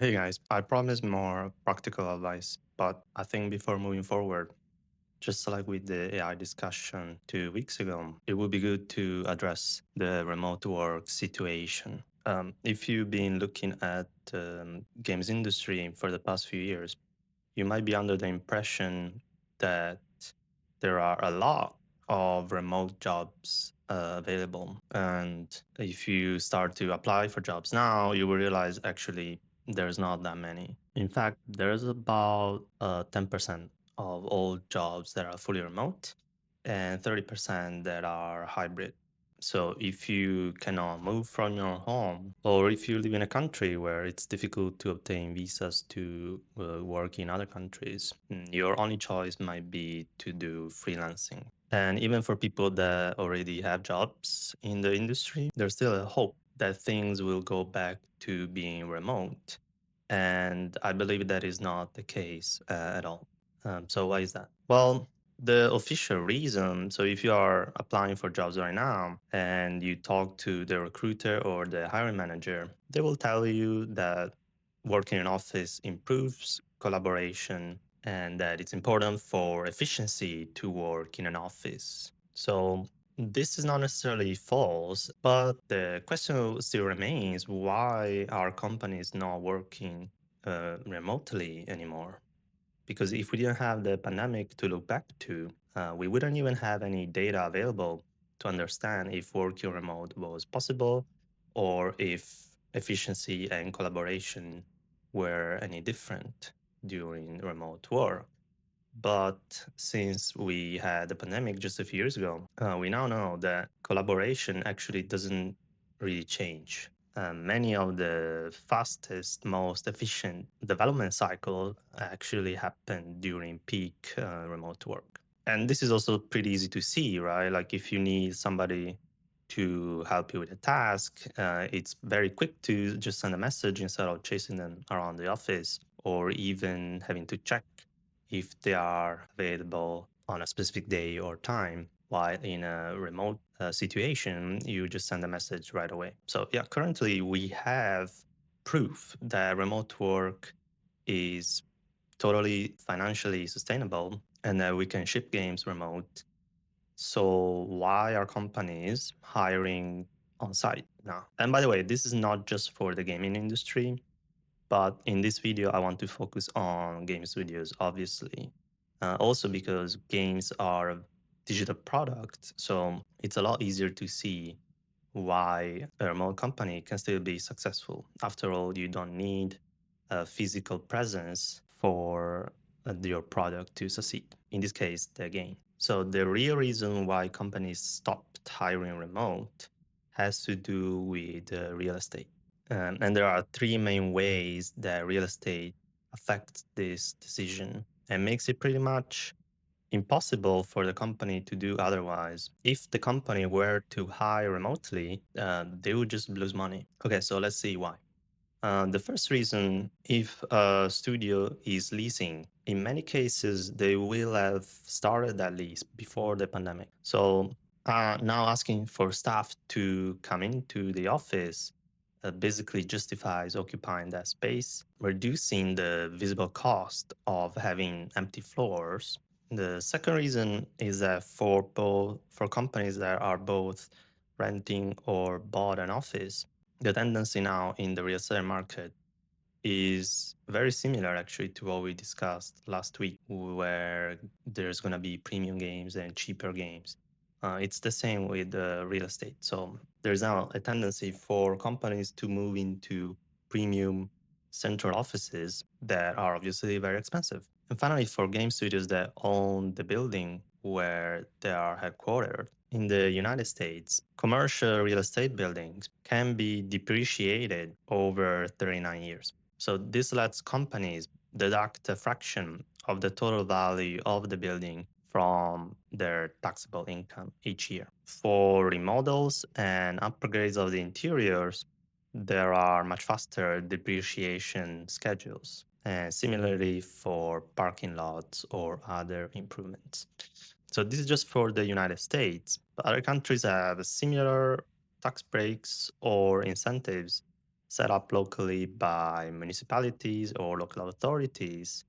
Hey guys, I promise more practical advice, but I think before moving forward, just like with the AI discussion 2 weeks ago, it would be good to address the remote work situation. If you've been looking at games industry for the past few years, you might be under the impression that there are a lot of remote jobs available. And if you start to apply for jobs now, you will realize actually there's not that many. In fact, there's about 10% of all jobs that are fully remote and 30% that are hybrid. So if you cannot move from your home, or if you live in a country where it's difficult to obtain visas to work in other countries, your only choice might be to do freelancing. And even for people that already have jobs in the industry, there's still a hope that things will go back to being remote. And I believe that is not the case at all. So why is that? Well, the official reason, so if you are applying for jobs right now and you talk to the recruiter or the hiring manager, they will tell you that working in office improves collaboration and that it's important for efficiency to work in an office. So this is not necessarily false, but the question still remains, why are companies not working remotely anymore? Because if we didn't have the pandemic to look back to, we wouldn't even have any data available to understand if working remote was possible or if efficiency and collaboration were any different during remote work. But since we had the pandemic just a few years ago, we now know that collaboration actually doesn't really change. Many of the fastest, most efficient development cycle actually happen during peak remote work. And this is also pretty easy to see, right? Like if you need somebody to help you with a task, it's very quick to just send a message instead of chasing them around the office or even having to check if they are available on a specific day or time. While in a remote situation, you just send a message right away. So, yeah, currently we have proof that remote work is totally financially sustainable and that we can ship games remote. So, why are companies hiring on site now? And by the way, this is not just for the gaming industry. But in this video, I want to focus on game studios, obviously. Also because games are a digital product, so it's a lot easier to see why a remote company can still be successful. After all, you don't need a physical presence for your product to succeed. In this case, the game. So the real reason why companies stopped hiring remote has to do with real estate. And there are three main ways that real estate affects this decision and makes it pretty much impossible for the company to do otherwise. If the company were to hire remotely, they would just lose money. Okay, so let's see why. The first reason, if a studio is leasing, in many cases, they will have started that lease before the pandemic. So now asking for staff to come into the office basically justifies occupying that space, reducing the visible cost of having empty floors. The second reason is that for companies that are both renting or bought an office, the tendency now in the real estate market is very similar actually to what we discussed last week, where there's going to be premium games and cheaper games. It's the same with real estate. So there's now a tendency for companies to move into premium central offices that are obviously very expensive. And finally, for game studios that own the building where they are headquartered, in the United States, commercial real estate buildings can be depreciated over 39 years. So this lets companies deduct a fraction of the total value of the building from their taxable income each year. For remodels and upgrades of the interiors, there are much faster depreciation schedules. And similarly for parking lots or other improvements. So this is just for the United States. But other countries have similar tax breaks or incentives set up locally by municipalities or local authorities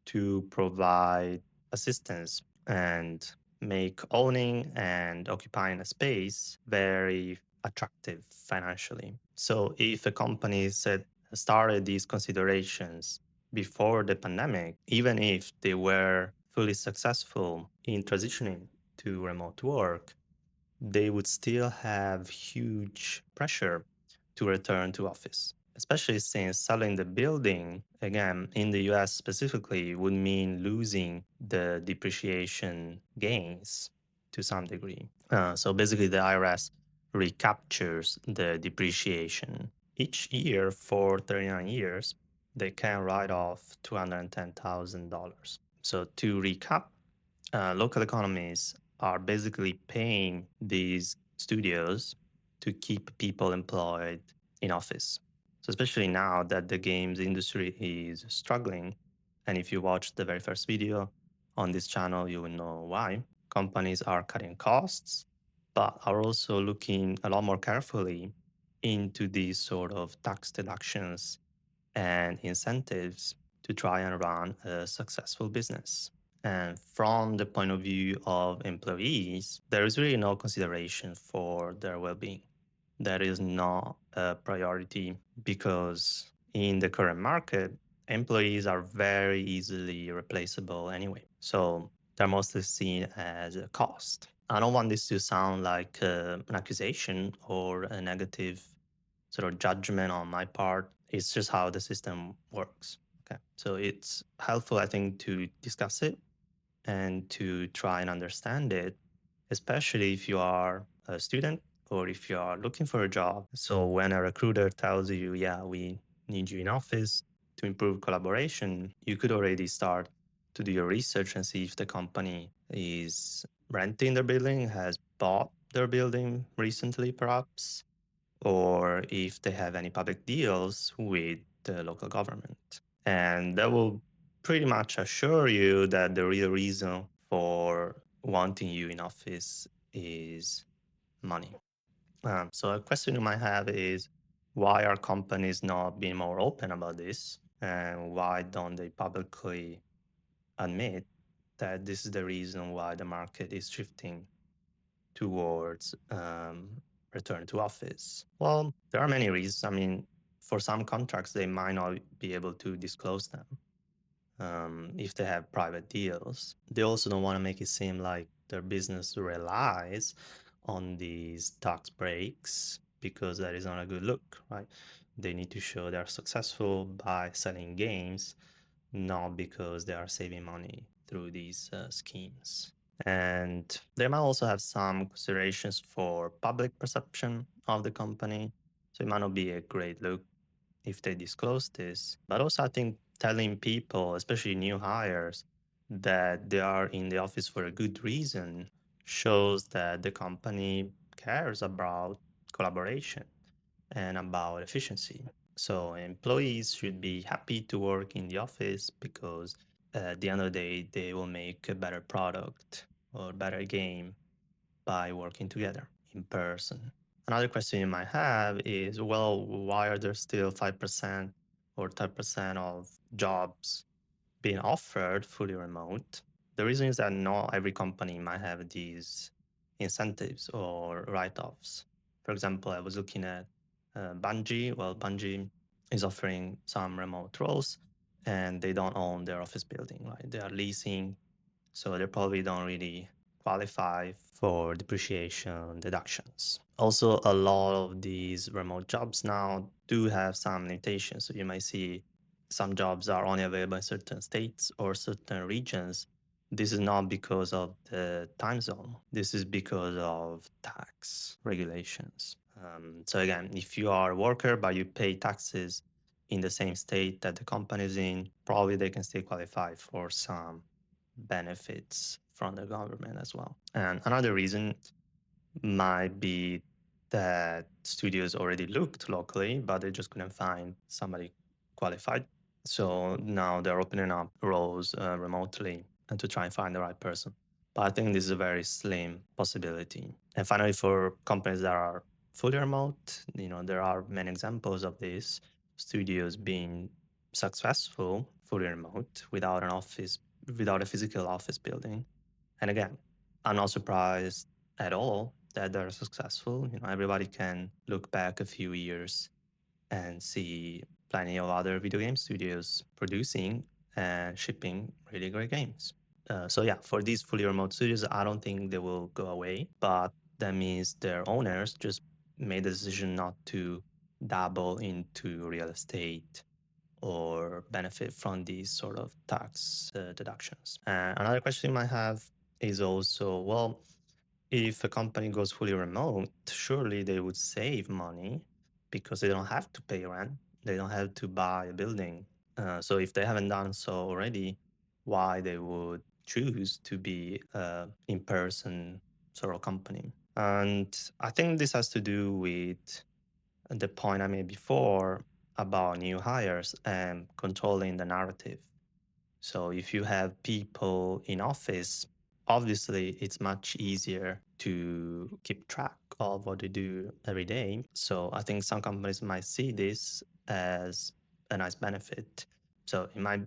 to provide assistance and make owning and occupying a space very attractive financially. So if a company said started these considerations before the pandemic, even if they were fully successful in transitioning to remote work, they would still have huge pressure to return to office, especially since selling the building, again, in the US specifically, would mean losing the depreciation gains to some degree. So basically, the IRS recaptures the depreciation. Each year for 39 years, they can write off $210,000. So to recap, local economies are basically paying these studios to keep people employed in office. So, especially now that the games industry is struggling, and if you watch the very first video on this channel, you will know why. Companies are cutting costs, but are also looking a lot more carefully into these sort of tax deductions and incentives to try and run a successful business. And from the point of view of employees, there is really no consideration for their well being. That is not a priority because in the current market, employees are very easily replaceable anyway. So they're mostly seen as a cost. I don't want this to sound like an accusation or a negative sort of judgment on my part. It's just how the system works. Okay. So it's helpful, I think, to discuss it and to try and understand it, especially if you are a student or if you are looking for a job. So when a recruiter tells you, yeah, we need you in office to improve collaboration, you could already start to do your research and see if the company is renting their building, has bought their building recently, perhaps, or if they have any public deals with the local government. And that will pretty much assure you that the real reason for wanting you in office is money. So a question you might have is, why are companies not being more open about this? And why don't they publicly admit that this is the reason why the market is shifting towards return to office? Well, there are many reasons. I mean, for some contracts, they might not be able to disclose them if they have private deals. They also don't want to make it seem like their business relies on these tax breaks because that is not a good look, right? They need to show they're successful by selling games, not because they are saving money through these schemes. And they might also have some considerations for public perception of the company. So it might not be a great look if they disclose this. But also, I think telling people, especially new hires, that they are in the office for a good reason shows that the company cares about collaboration and about efficiency. So employees should be happy to work in the office because at the end of the day, they will make a better product or better game by working together in person. Another question you might have is, well, why are there still 5% or 10% of jobs being offered fully remote? The reason is that not every company might have these incentives or write offs. For example, I was looking at Bungie. Well, Bungie is offering some remote roles and they don't own their office building, right? They are leasing, so they probably don't really qualify for depreciation deductions. Also, a lot of these remote jobs now do have some limitations. So you might see some jobs are only available in certain states or certain regions. This is not because of the time zone. This is because of tax regulations. So again, if you are a worker but you pay taxes in the same state that the company is in, probably they can still qualify for some benefits from the government as well. And another reason might be that studios already looked locally, but they just couldn't find somebody qualified. So now they're opening up roles remotely and to try and find the right person. But I think this is a very slim possibility. And finally, for companies that are fully remote. There are many examples of these studios being successful fully remote without an office, without a physical office building. And again, I'm not surprised at all that they're successful. Everybody can look back a few years and see plenty of other video game studios producing and shipping really great games. So yeah, for these fully remote studios, I don't think they will go away, but that means their owners just made the decision not to dabble into real estate or benefit from these sort of tax deductions. Another question you might have is also, well, if a company goes fully remote, surely they would save money because they don't have to pay rent. They don't have to buy a building. So if they haven't done so already, why they would choose to be in-person sort of company? And I think this has to do with the point I made before about new hires and controlling the narrative. So if you have people in office, obviously it's much easier to keep track of what they do every day. So I think some companies might see this as a nice benefit. So it might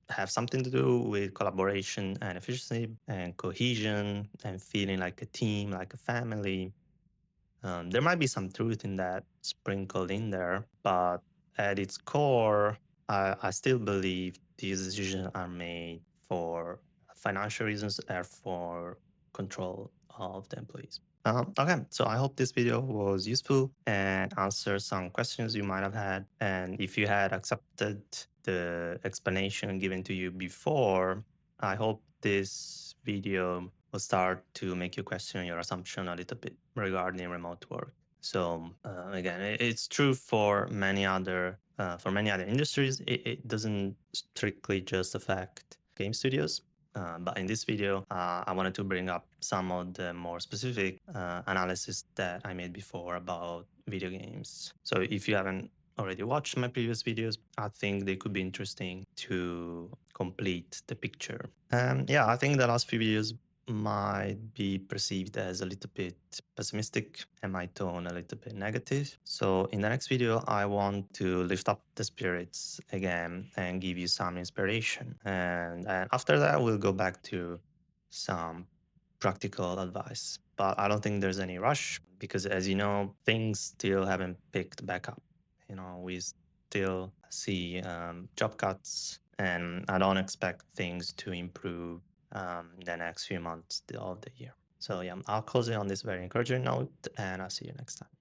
have something to do with collaboration and efficiency and cohesion and feeling like a team, like a family. There might be some truth in that sprinkled in there, but at its core, I still believe these decisions are made for financial reasons and for control of the employees. Okay, so I hope this video was useful and answered some questions you might have had. And if you had accepted the explanation given to you before, I hope this video will start to make you question your assumption a little bit regarding remote work. So again, it's true for many other industries. It doesn't strictly just affect game studios. But in this video, I wanted to bring up some of the more specific analysis that I made before about video games. So if you haven't already watched my previous videos, I think they could be interesting to complete the picture. Yeah, I think the last few videos might be perceived as a little bit pessimistic and my tone a little bit negative. So in the next video, I want to lift up the spirits again and give you some inspiration. And after that, we'll go back to some practical advice. But I don't think there's any rush because, as you know, things still haven't picked back up. We still see job cuts, and I don't expect things to improve the next few months of the year. So yeah, I'll close it on this very encouraging note, and I'll see you next time.